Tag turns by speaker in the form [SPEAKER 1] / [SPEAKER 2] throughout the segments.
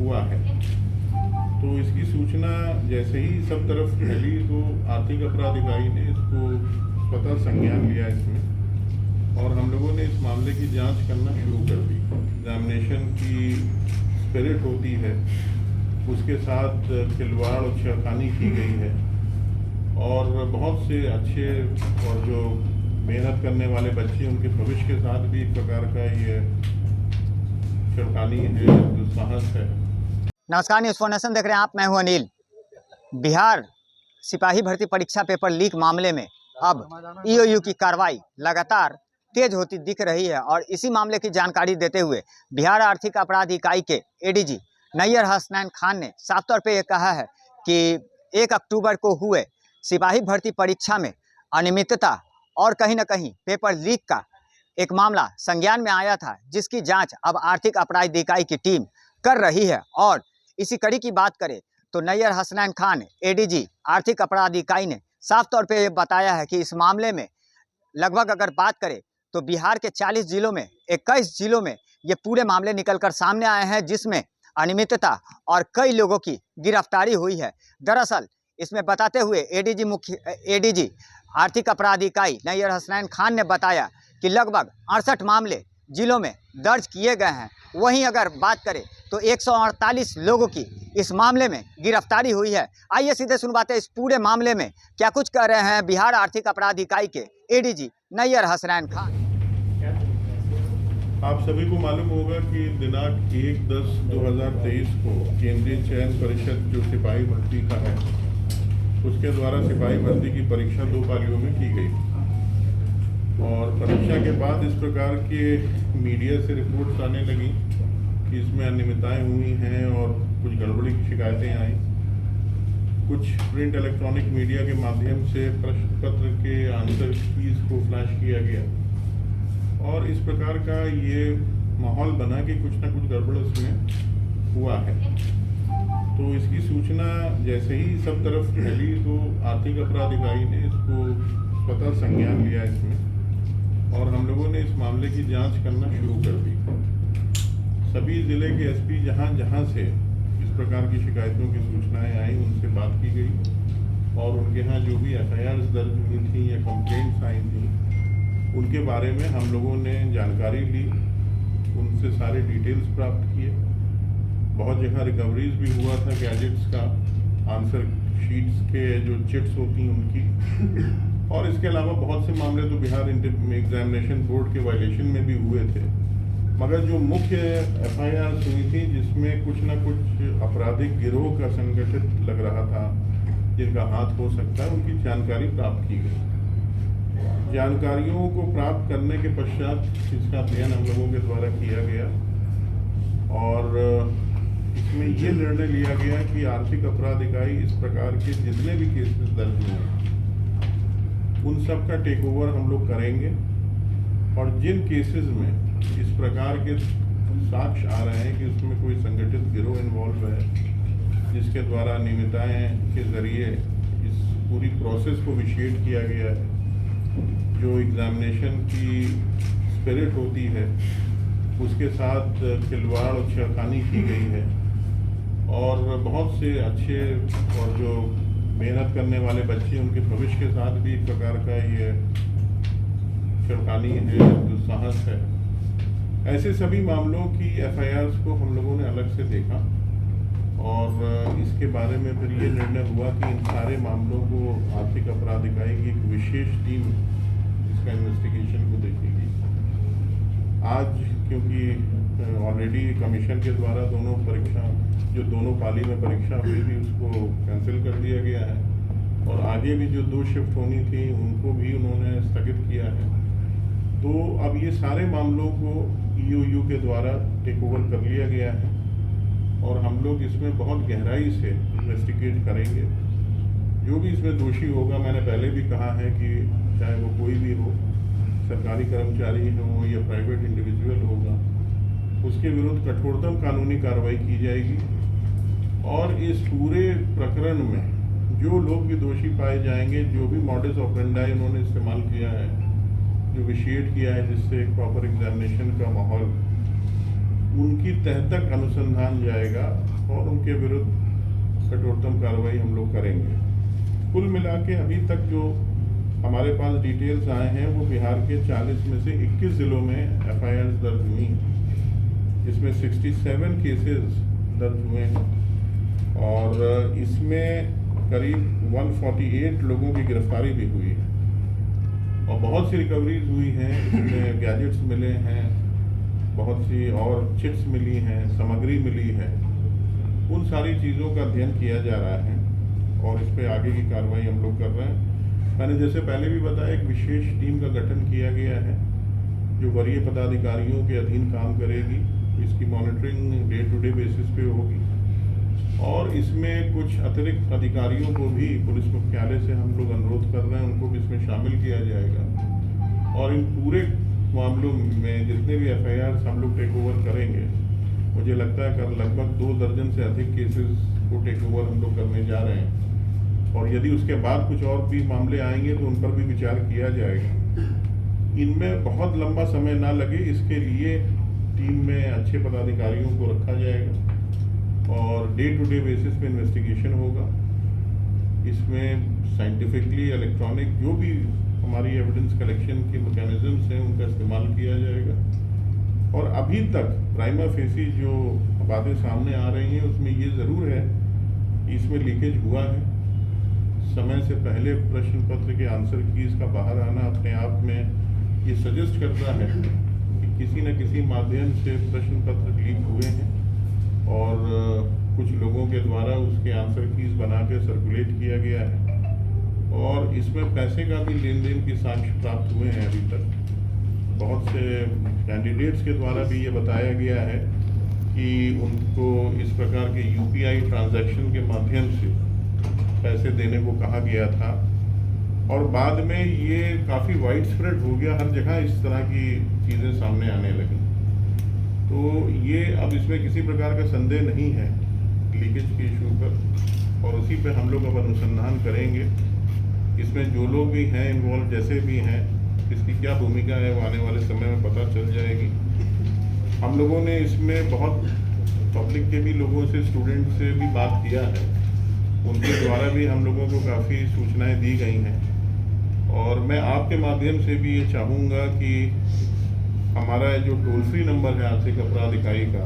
[SPEAKER 1] हुआ है। तो इसकी सूचना जैसे ही सब तरफ फैली तो आर्थिक अपराध इकाई ने इसको स्वतः संज्ञान लिया इसमें, और हम लोगों ने इस मामले की जांच करना शुरू कर दी। एग्जामिनेशन की स्पिरिट होती है, उसके साथ खिलवाड़ और छेड़खानी की गई है, और बहुत से अच्छे और जो मेहनत करने वाले बच्चे उनके भविष्य के साथ भी एक प्रकार का ये छेड़खानी है, दुस्साहस है।
[SPEAKER 2] नमस्कार, न्यूज़ फॉर नेशन देख रहे हैं आप। मैं हूं अनिल। बिहार सिपाही भर्ती परीक्षा पेपर लीक मामले में अब ईओयू की कार्रवाई लगातार तेज होती दिख रही है, और इसी मामले की जानकारी देते हुए बिहार आर्थिक अपराध इकाई के एडीजी नैयर हसनैन खान ने साफ तौर पे ये कहा है कि 1 अक्टूबर को हुए सिपाही भर्ती परीक्षा में अनियमितता और कहीं ना कहीं पेपर लीक का एक मामला संज्ञान में आया था, जिसकी जांच अब आर्थिक अपराध इकाई की टीम कर रही है। और इसी कड़ी की बात करें तो नैयर हसनैन खान एडीजी आर्थिक अपराध इकाई ने साफ तौर पे ये बताया है कि इस मामले में लगभग अगर बात करें तो बिहार के 40 जिलों में 21 जिलों में ये पूरे मामले निकलकर सामने आए हैं, जिसमें अनियमितता और कई लोगों की गिरफ्तारी हुई है। दरअसल इसमें बताते हुए एडीजी आर्थिक अपराध इकाई नैयर हसनैन खान ने बताया कि लगभग 68 मामले जिलों में दर्ज किए गए हैं। वहीं अगर बात करें तो 148 लोगों की इस मामले में गिरफ्तारी हुई है। आइए सीधे सुनवाते हैं इस पूरे मामले में क्या कुछ कर रहे हैं बिहार आर्थिक अपराध इकाई के एडीजी नैयर हसनैन खान।
[SPEAKER 1] आप सभी को मालूम होगा कि दिनांक 1/10/2023 को केंद्रीय चयन परिषद जो सिपाही भर्ती का है, उसके द्वारा सिपाही भर्ती की परीक्षा 2 पालियों में की गई, और परीक्षा के बाद इस प्रकार के मीडिया से रिपोर्ट्स आने लगी कि इसमें अनियमितताएं हुई हैं और कुछ गड़बड़ी की शिकायतें आई। कुछ प्रिंट इलेक्ट्रॉनिक मीडिया के माध्यम से प्रश्न पत्र के आंसर कीज को फ्लैश किया गया, और इस प्रकार का ये माहौल बना कि कुछ ना कुछ गड़बड़ उसमें हुआ है। तो इसकी सूचना जैसे ही सब तरफ फैली तो आर्थिक अपराध इकाई ने इसको स्वतः संज्ञान लिया इसमें, और हम लोगों ने इस मामले की जांच करना शुरू कर दी। सभी ज़िले के एसपी जहां से इस प्रकार की शिकायतों की सूचनाएं आई उनसे बात की गई, और उनके यहाँ जो भी एफआईआर्स दर्ज हुई थी या कंप्लेंट्स आई थी उनके बारे में हम लोगों ने जानकारी ली, उनसे सारे डिटेल्स प्राप्त किए। बहुत जगह रिकवरीज भी हुआ था गैजेट्स का, आंसर शीट्स के जो चिट्स होती हैं उनकी, और इसके अलावा बहुत से मामले तो बिहार एग्जामिनेशन बोर्ड के वायलेशन में भी हुए थे। मगर जो मुख्य एफआईआर हुई थी जिसमें कुछ ना कुछ आपराधिक गिरोह का संगठित लग रहा था जिनका हाथ हो सकता है, उनकी जानकारी प्राप्त की गई। जानकारियों को प्राप्त करने के पश्चात इसका अध्ययन हम लोगों के द्वारा किया गया, और इसमें ये निर्णय लिया गया कि आर्थिक अपराध इकाई इस प्रकार के जितने भी केसेस दर्ज हुए उन सब का टेक ओवर हम लोग करेंगे, और जिन केसेस में इस प्रकार के साक्ष्य आ रहे हैं कि उसमें कोई संगठित गिरोह इन्वॉल्व है जिसके द्वारा अनियमितताएं के जरिए इस पूरी प्रोसेस को विशेड किया गया है, जो एग्जामिनेशन की स्पिरिट होती है उसके साथ खिलवाड़ और छेड़खानी की गई है, और बहुत से अच्छे और जो मेहनत करने वाले बच्चे उनके भविष्य के साथ भी एक प्रकार का ये छेड़खानी है, दुस्साहस है। ऐसे सभी मामलों की एफआईआर्स को हम लोगों ने अलग से देखा, और इसके बारे में फिर ये निर्णय हुआ कि इन सारे मामलों को आर्थिक अपराध इकाई की एक विशेष टीम इसका इन्वेस्टिगेशन को देखेगी। आज क्योंकि ऑलरेडी कमीशन के द्वारा दोनों पाली में परीक्षा हुई भी उसको कैंसिल कर दिया गया है, और आगे भी जो 2 शिफ्ट होनी थी उनको भी उन्होंने स्थगित किया है। तो अब ये सारे मामलों को ईओयू के द्वारा टेक ओवर कर लिया गया है, और हम लोग इसमें बहुत गहराई से इन्वेस्टिगेट करेंगे। जो भी इसमें दोषी होगा, मैंने पहले भी कहा है कि चाहे वो कोई भी हो, सरकारी कर्मचारी हो या प्राइवेट इंडिविजुअल होगा, उसके विरुद्ध कठोरतम कानूनी कार्रवाई की जाएगी, और इस पूरे प्रकरण में जो लोग भी दोषी पाए जाएंगे, जो भी मॉडस ऑपरेंडाई उन्होंने इस्तेमाल किया है, जो विशेड किया है जिससे एक प्रॉपर एग्जामिनेशन का माहौल, उनके उनकी तह तक अनुसंधान जाएगा और उनके विरुद्ध कठोरतम कार्रवाई हम लोग करेंगे। कुल मिला के अभी तक जो हमारे पास डिटेल्स आए हैं वो बिहार के 40 में से 21 ज़िलों में FIR दर्ज हुई, जिसमें 67 केसेस दर्ज हुए हैं और इसमें करीब 148 लोगों की गिरफ्तारी भी हुई है और बहुत सी रिकवरीज हुई हैं। इसमें गैजेट्स मिले हैं, बहुत सी और चिप्स मिली हैं, सामग्री मिली है। उन सारी चीज़ों का अध्ययन किया जा रहा है और इस पर आगे की कार्रवाई हम लोग कर रहे हैं। मैंने जैसे पहले भी बताया, एक विशेष टीम का गठन किया गया है जो वरीय पदाधिकारियों के अधीन काम करेगी। इसकी monitoring day to day basis पे होगी और इसमें कुछ अतिरिक्त अधिकारियों को भी पुलिस मुख्यालय से हम लोग अनुरोध कर रहे हैं, उनको भी इसमें शामिल किया जाएगा और इन पूरे मामलों में जितने भी FIRs हम लोग टेक ओवर करेंगे, मुझे लगता है कल लगभग 2 दर्जन से अधिक केसेस को टेक ओवर हम लोग करने जा रहे हैं और यदि उसके बाद कुछ और भी मामले आएंगे तो उन पर भी विचार किया जाएगा। इनमें बहुत लंबा समय ना लगे, इसके लिए टीम में अच्छे पदाधिकारियों को रखा जाएगा और डे टू डे बेसिस पे इन्वेस्टिगेशन होगा। इसमें साइंटिफिकली इलेक्ट्रॉनिक जो भी हमारी एविडेंस कलेक्शन के मैकेनिज्म्स हैं उनका इस्तेमाल किया जाएगा और अभी तक प्राइमा फेसी जो बातें सामने आ रही हैं उसमें ये ज़रूर है कि इसमें लीकेज हुआ है। समय से पहले प्रश्न पत्र के आंसर कीज का बाहर आना अपने आप में ये सजेस्ट करता है कि किसी न किसी माध्यम से प्रश्न पत्र लीक हुए हैं और कुछ लोगों के द्वारा उसके आंसर कीज बना के सर्कुलेट किया गया है और इसमें पैसे का भी लेन देन के साक्ष्य प्राप्त हुए हैं। अभी तक बहुत से कैंडिडेट्स के द्वारा भी ये बताया गया है कि उनको इस प्रकार के UPI ट्रांजैक्शन के माध्यम से पैसे देने को कहा गया था और बाद में ये काफ़ी वाइड स्प्रेड हो गया, हर जगह इस तरह की चीज़ें सामने आने लगी। तो ये अब इसमें किसी प्रकार का संदेह नहीं है लीकेज के इशू पर और उसी पे हम लोग अब अनुसंधान करेंगे। इसमें जो लोग भी हैं इन्वॉल्व, जैसे भी हैं, इसकी क्या भूमिका है वो आने वाले समय में पता चल जाएगी। हम लोगों ने इसमें बहुत पब्लिक के भी लोगों से, स्टूडेंट से भी बात किया है, उनके द्वारा भी हम लोगों को काफ़ी सूचनाएं दी गई हैं और मैं आपके माध्यम से भी ये चाहूँगा कि हमारा जो टोल फ्री नंबर है आर्थिक अपराध इकाई का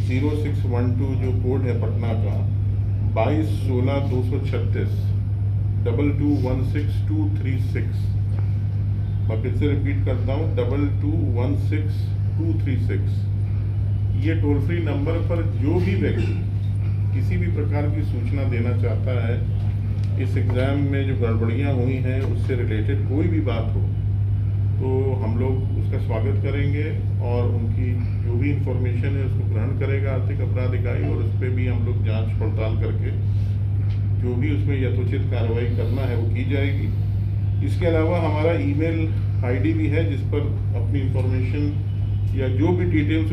[SPEAKER 1] 0612 जो कोड है पटना का 2216-236 2216-236, मैं फिर से रिपीट करता हूँ 2216-236। ये टोल फ्री नंबर पर जो भी व्यक्ति किसी भी प्रकार की सूचना देना चाहता है, इस एग्ज़ाम में जो गड़बड़ियाँ हुई हैं उससे रिलेटेड कोई भी बात हो, तो हम लोग उसका स्वागत करेंगे और उनकी जो भी इंफॉर्मेशन है उसको ग्रहण करेगा आर्थिक अपराध इकाई और उस पर भी हम लोग जांच पड़ताल करके जो भी उसमें यथोचित कार्रवाई करना है वो की जाएगी। इसके अलावा हमारा ईमेल ID भी है जिस पर अपनी इंफॉर्मेशन या जो भी डिटेल्स